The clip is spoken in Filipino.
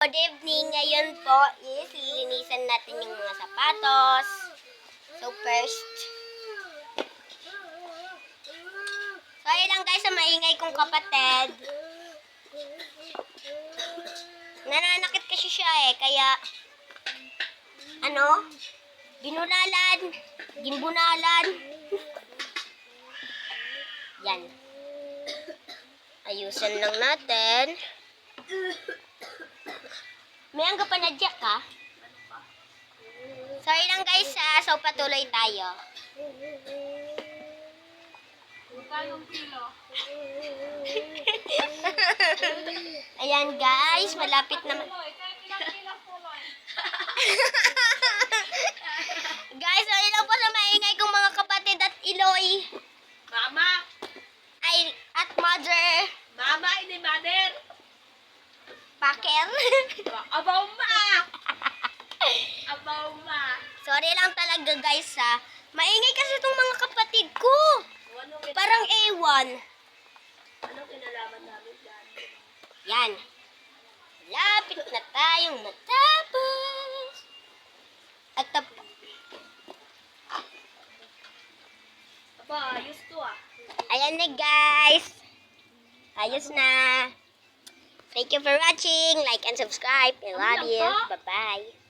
Good evening. Ngayon po is lilinisan natin yung mga sapatos. So first, sorry lang guys sa maingay kong kapatid. Nananakit kasi siya kaya gimbunalan. Yan. Ayusin lang natin. May angga pa na dyan ka? Sorry lang guys so patuloy tayo. Ayan guys, malapit naman. Guys, sorry lang po sa maingay kong mga kapatid at Iloy. Mama! At mother. Mama, ini mother! Paker. Abaw ma! Abaw ma! Sorry lang talaga guys maingay kasi itong mga kapatid ko. Parang ewan. Anong kinalaman namin dyan? Yan. Lapit na tayong matapos. At Aba, ayos to ayan na guys. Ayos na. Thank you for watching. Like and subscribe. I love you. Bye-bye.